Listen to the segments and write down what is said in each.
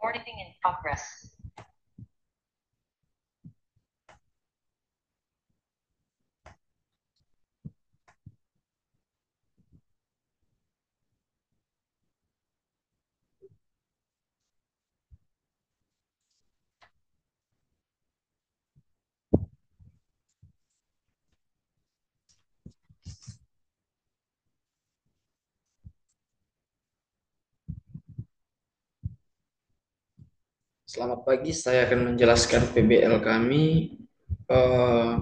Recording in progress. Selamat pagi, saya akan menjelaskan PBL kami. Eh,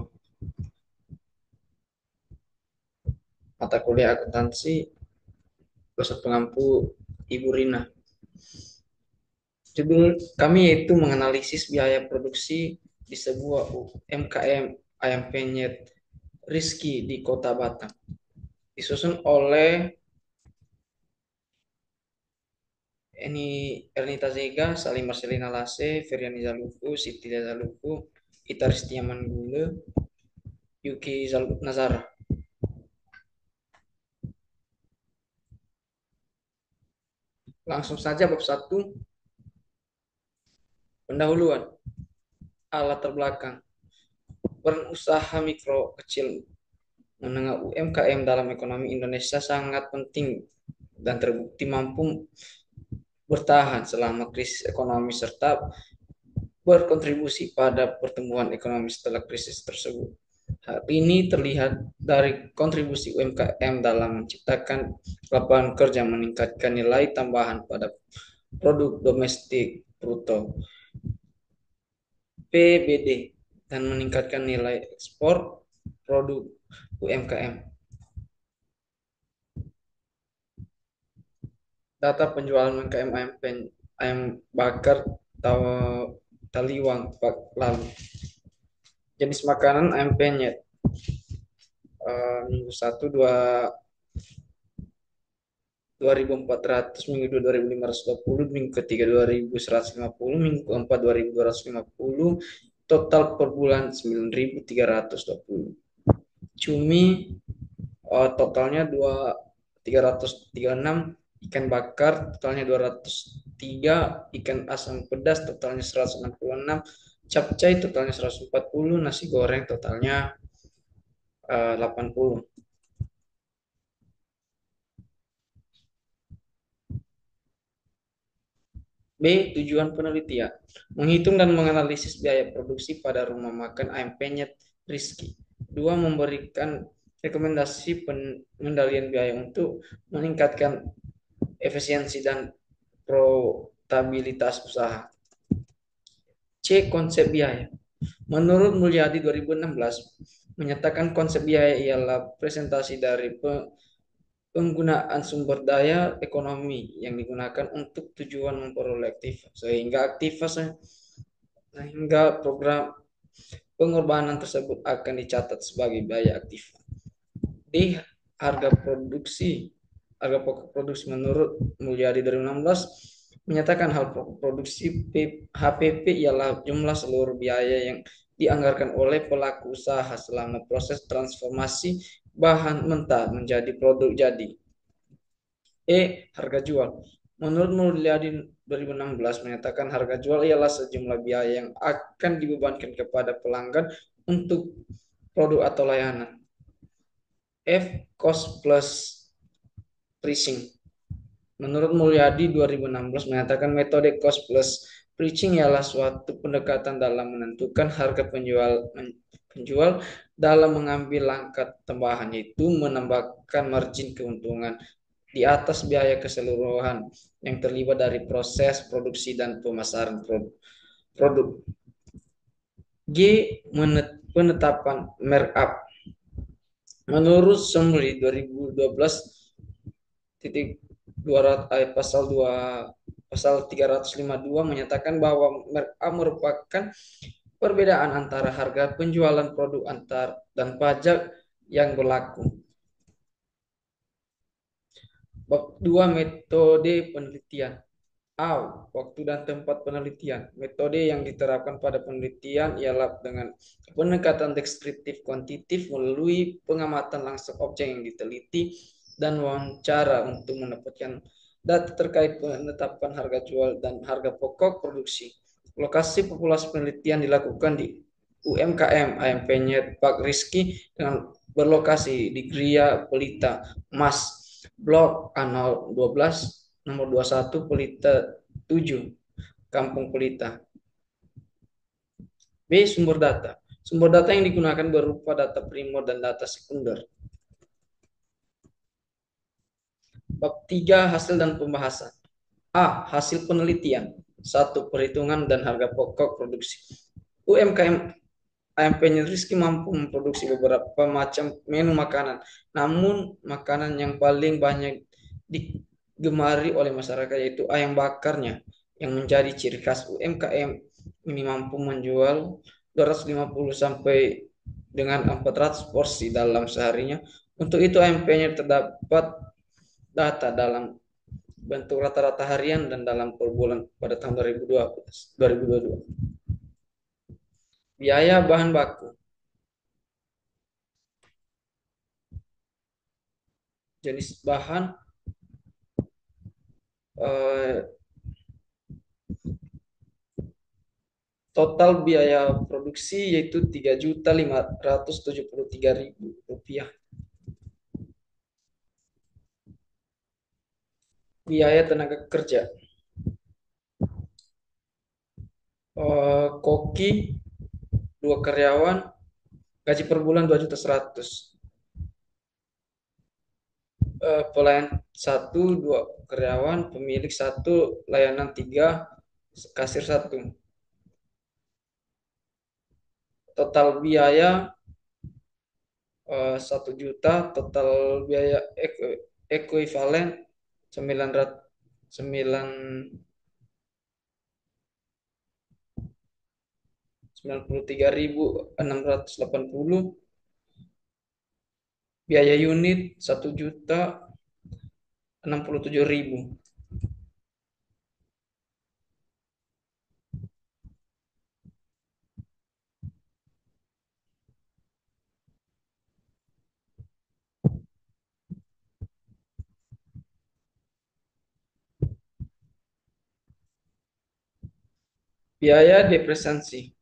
Mata kuliah akuntansi, dosen pengampu Ibu Rina. Judul kami yaitu menganalisis biaya produksi di sebuah UMKM ayam penyet Rizky di Kota Batam. Disusun oleh Ernita Zega, Salim Marcelina Lase, Feriani Zaluku, Siti Zaluku, Ita Ristia Manggule, Yuki Nazara. Langsung saja bab 1, pendahuluan. Alat terbelakang. Peran usaha mikro kecil menengah UMKM dalam ekonomi Indonesia sangat penting dan terbukti mampu bertahan selama krisis ekonomi serta berkontribusi pada pertumbuhan ekonomi setelah krisis tersebut. Hal ini terlihat dari kontribusi UMKM dalam menciptakan lapangan kerja, meningkatkan nilai tambahan pada produk domestik bruto (PBD) dan meningkatkan nilai ekspor produk UMKM. Data penjualan UMKM ayam bakar Taliwang lalu. Jenis makanan ayam penyet. Minggu 1 2.400, minggu 2 2.520, minggu ketiga 2.150, minggu keempat 2.250, total per bulan 9.320. Cumi totalnya 336, ikan bakar totalnya 203, ikan asam pedas totalnya 166, capcay totalnya 140, nasi goreng totalnya 80. B. Tujuan penelitian. Menghitung dan menganalisis biaya produksi pada rumah makan ayam penyet Rizky. 2. Memberikan rekomendasi pengendalian biaya untuk meningkatkan efisiensi dan profitabilitas usaha. C. Konsep biaya. Menurut Mulyadi 2016, menyatakan konsep biaya ialah presentasi dari penggunaan sumber daya ekonomi yang digunakan untuk tujuan memperoleh aktiva, sehingga program pengorbanan tersebut akan dicatat sebagai biaya aktiva. D. Harga produksi. Harga pokok produksi menurut Mulyadi 2016 menyatakan hal pokok produksi HPP ialah jumlah seluruh biaya yang dianggarkan oleh pelaku usaha selama proses transformasi bahan mentah menjadi produk jadi. Harga jual. Menurut Mulyadi 2016 menyatakan harga jual ialah sejumlah biaya yang akan dibebankan kepada pelanggan untuk produk atau layanan. Cost plus pricing. Menurut Mulyadi 2016 menyatakan metode cost plus pricing ialah suatu pendekatan dalam menentukan harga penjual dalam mengambil langkah tambahan, yaitu menambahkan margin keuntungan di atas biaya keseluruhan yang terlibat dari proses produksi dan pemasaran produk. G. Penetapan markup. Menurut Summary 2012 pasal 352 menyatakan bahwa markup merupakan perbedaan antara harga penjualan produk antar dan pajak yang berlaku. Bab 2. Metode penelitian. Waktu dan tempat penelitian. Metode yang diterapkan pada penelitian ialah dengan pendekatan deskriptif kuantitatif melalui pengamatan langsung objek yang diteliti dan wawancara untuk mendapatkan Data terkait penetapan harga jual dan harga pokok produksi. Lokasi populasi penelitian dilakukan di UMKM AMP-nya Pak Rizky dengan berlokasi di Gria Pelita, Mas, Blok A012, nomor 21 Pelita 7, Kampung Pelita. B. Sumber data. Sumber data yang digunakan berupa data primer dan data sekunder. Bab 3. Hasil dan pembahasan. A. Hasil penelitian. Satu. Perhitungan dan harga pokok produksi. UMKM AMP-nya Rizky mampu memproduksi beberapa macam menu makanan. Namun, makanan yang paling banyak digemari oleh masyarakat yaitu ayam bakarnya, yang menjadi ciri khas UMKM ini mampu menjual 250 sampai dengan 400 porsi dalam seharinya. Untuk itu, AMP-nya terdapat data dalam bentuk rata-rata harian dan dalam per bulan pada tahun 2022. Biaya bahan baku. Jenis bahan eh, total biaya produksi yaitu 3.573.000 rupiah. Biaya tenaga kerja. Koki 2 karyawan, gaji per bulan 2.100.000. Pelayan 1 2 karyawan, pemilik 1, layanan 3, kasir 1. Total biaya 1 juta, total biaya ekuivalen 93.680. Biaya unit 1.067.000. Biaya depresiasi.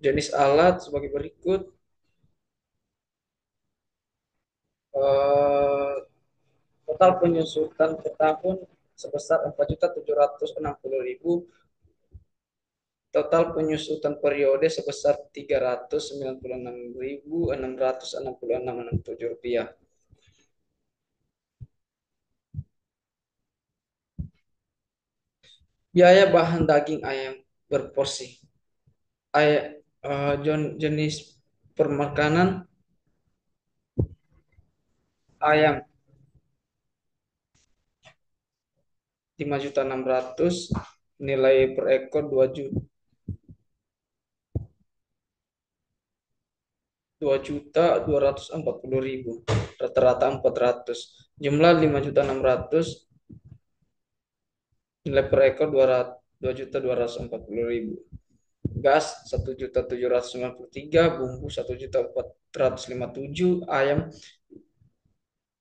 Jenis alat sebagai berikut. Eh, Total penyusutan per tahun sebesar 4.760.000. Total penyusutan periode sebesar 396.666,67 rupiah. Biaya bahan daging ayam berporsi. Jenis permakanan ayam 5.600.000, nilai per ekor 2.240.000, rata-rata 400. Jumlah 5.600.000, nilai per ekor 2.240.000. Gas 1.793, bumbu 1.457, ayam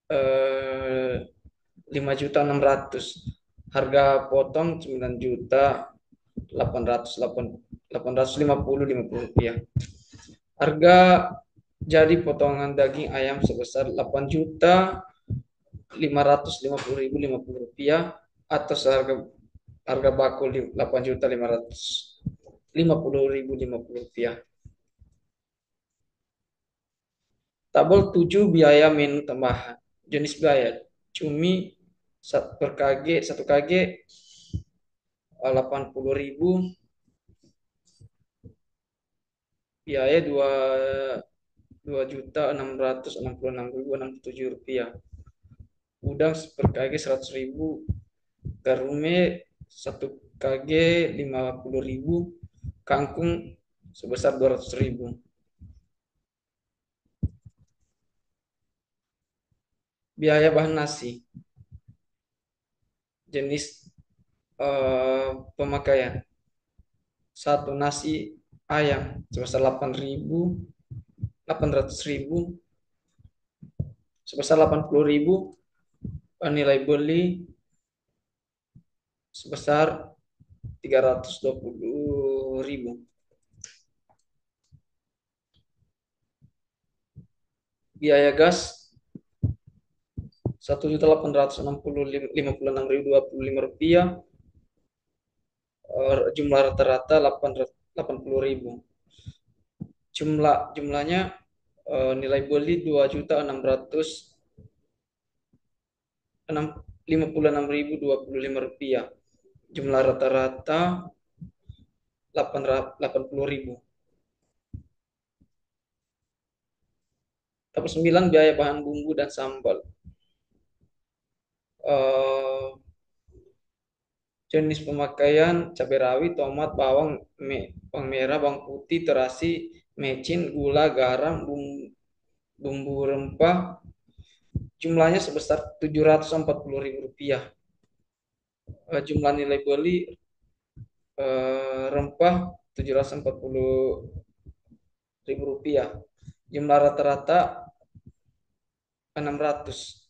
5.600.000. Harga potong 9.850.000 rupiah. Harga jadi potongan daging ayam sebesar 8.550.050 rupiah, atau seharga harga bakul 8.550.050 rupiah. Tabel 7. Biaya menu tambahan. Jenis biaya cumi per kg 1 kg 80.000. Biaya 2.666.067 Udang per kg 100.000. Garume 1 kg 50.000. Kangkung sebesar 200.000. Biaya bahan nasi. Jenis pemakaian. 1. Nasi ayam sebesar 8.800.000. sebesar 80.000, nilai beli sebesar 320.000. Biaya gas 1.856.055 rupiah. Jumlah rata-rata 80.000. Jumlahnya, nilai beli 2.656.055 rupiah. Jumlah rata-rata 80.000. Tabel 9, biaya bahan bumbu dan sambal. Eh, Jenis pemakaian cabai rawit, tomat, bawang merah, bawang putih, terasi, mecin, gula, garam, bumbu rempah. Jumlahnya sebesar 740.000 rupiah. Jumlah nilai beli, rempah 740.000 rupiah. Jumlah rata-rata 600.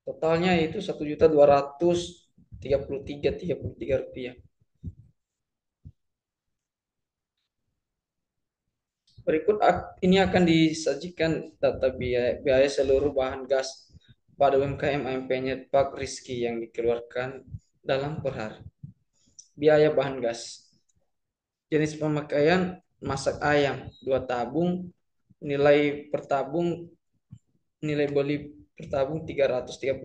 Totalnya itu 1.233.033 rupiah. Berikut ini akan disajikan data biaya seluruh bahan gas pada UMKM AMP-nya Pak Rizky yang dikeluarkan dalam per hari. Biaya bahan gas. Jenis pemakaian masak ayam 2 tabung, nilai per tabung, nilai beli per tabung 330.000.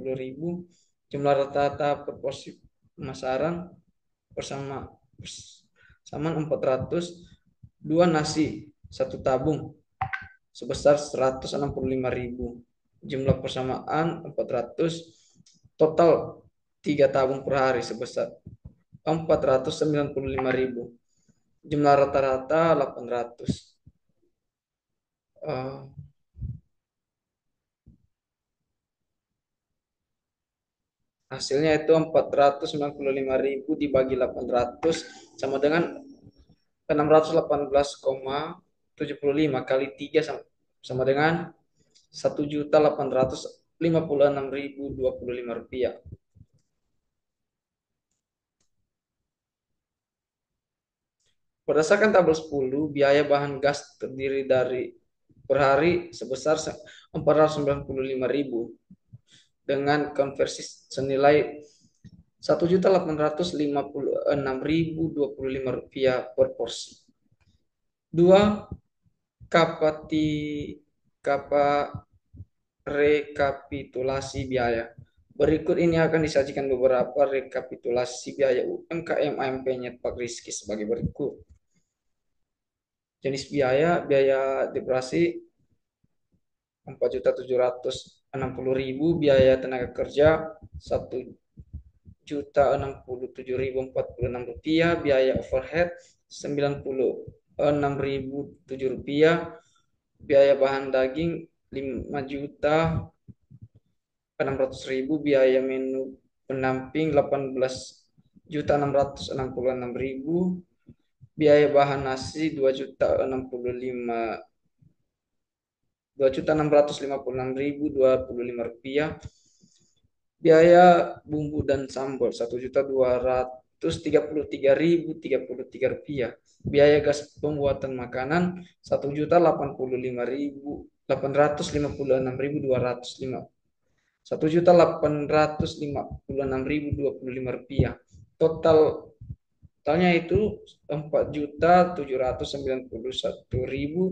Jumlah rata-rata per porsi pemasaran bersama persamaan 400. 2 nasi 1 tabung sebesar 165.000. Jumlah persamaan 400. Total 3 tabung per hari sebesar 495.000. Jumlah rata-rata 800. Eh, Hasilnya itu 495.000 dibagi 800 sama dengan 618,75 kali 3 sama dengan 1.856.025 rupiah. Berdasarkan tabel 10, biaya bahan gas terdiri dari per hari sebesar 495.000 dengan konversi senilai 1.856.025 rupiah per porsi. 2. Kapati kapa rekapitulasi biaya. Berikut ini akan disajikan beberapa rekapitulasi biaya UMKM AMP-nya Pak Rizky sebagai berikut. Jenis biaya operasi 4.760.000, biaya tenaga kerja 1.067.046 rupiah, biaya overhead 96.007 rupiah, biaya bahan daging 5.600.000, biaya menu pendamping 18.666.000, biaya bahan nasi 2.656.025 rupiah, biaya bumbu dan sambal 1.233.033 rupiah, biaya gas pembuatan makanan 1.856.205 1.856.025 rupiah. Totalnya itu 4.791.700.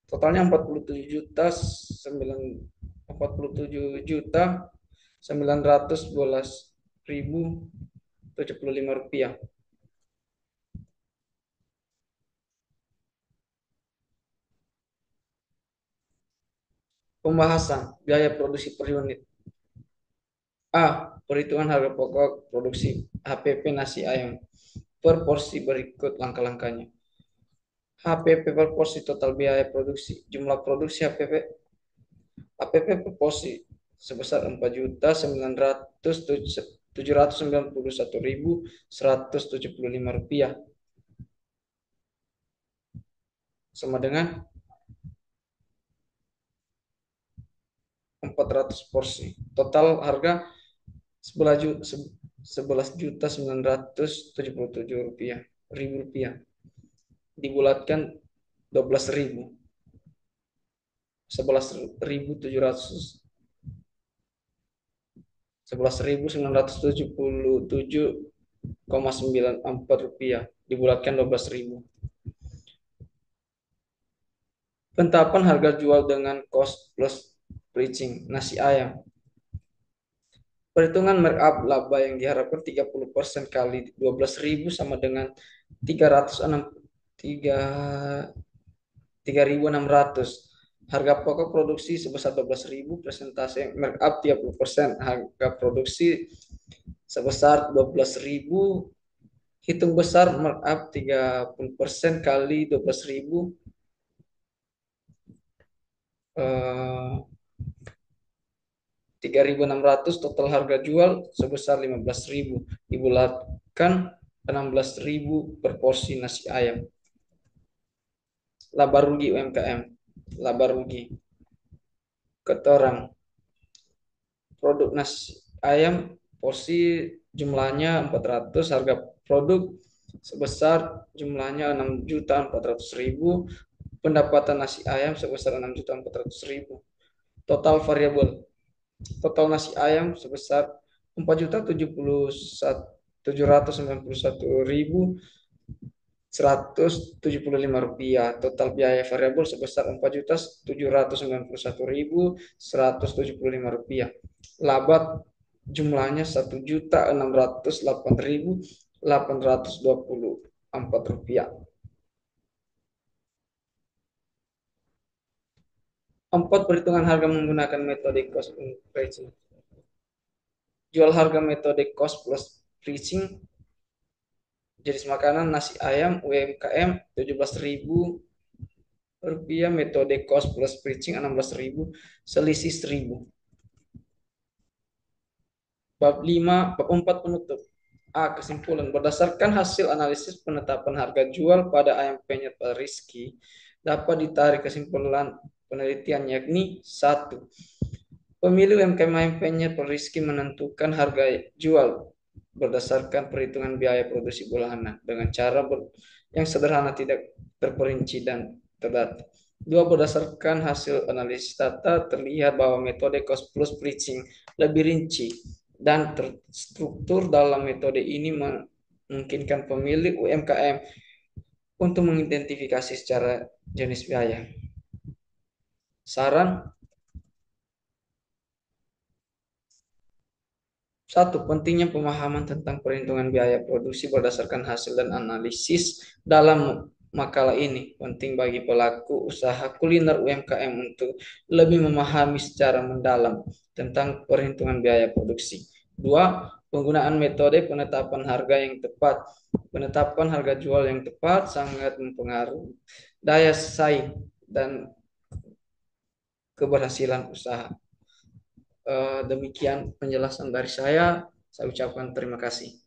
Totalnya 47.912.075 rupiah. Pembahasan biaya produksi per unit. A. Perhitungan harga pokok produksi HPP nasi ayam per porsi, berikut langkah-langkahnya. HPP per porsi total biaya produksi. Jumlah produksi HPP per porsi sebesar 4.791.175 rupiah, sama dengan 400 porsi. Total harga 11.977.000 rupiah. Dibulatkan 12.000. 11.977,94 rupiah. Dibulatkan 12.000. Penetapan harga jual dengan cost plus bridging nasi ayam. Perhitungan markup laba yang diharapkan 30% kali 12.000 sama dengan 3.600. Harga pokok produksi sebesar 12.000, presentasi markup 30%, harga produksi sebesar 12.000, hitung besar markup 30% kali 12.000, 3.600, total harga jual sebesar 15.000, dibulatkan 16.000 per porsi nasi ayam. Laba rugi UMKM. Laba rugi ketorang produk nasi ayam porsi jumlahnya 400, harga produk sebesar jumlahnya 6.400.000, pendapatan nasi ayam sebesar 6.400.000. Total variabel, total nasi ayam sebesar 4.791.175 rupiah. Total biaya variabel sebesar 4.791.175 rupiah. Laba jumlahnya 1.608.824 rupiah. 4. Perhitungan harga menggunakan metode cost pricing. Jual harga metode cost plus pricing. Jenis makanan nasi ayam UMKM 17.000 rupiah, metode cost plus pricing 16.000, selisih 1.000. Bab 5, bab 4 penutup. A. Kesimpulan. Berdasarkan hasil analisis penetapan harga jual pada ayam penyet Rizky, dapat ditarik kesimpulan penelitian, yakni: 1. Pemilik UMKM ayam penyet Rizky menentukan harga jual berdasarkan perhitungan biaya produksi bulanan dengan cara yang sederhana, tidak terperinci dan terdata. 2. Berdasarkan hasil analisis data, terlihat bahwa metode cost plus pricing lebih rinci dan terstruktur. Dalam metode ini memungkinkan pemilik UMKM untuk mengidentifikasi secara jenis biaya. Saran: 1. Pentingnya pemahaman tentang perhitungan biaya produksi berdasarkan hasil dan analisis dalam makalah ini penting bagi pelaku usaha kuliner UMKM untuk lebih memahami secara mendalam tentang perhitungan biaya produksi. 2. Penggunaan metode penetapan harga yang tepat. Penetapan harga jual yang tepat sangat mempengaruhi daya saing dan keberhasilan usaha. Demikian penjelasan dari saya. Saya ucapkan terima kasih.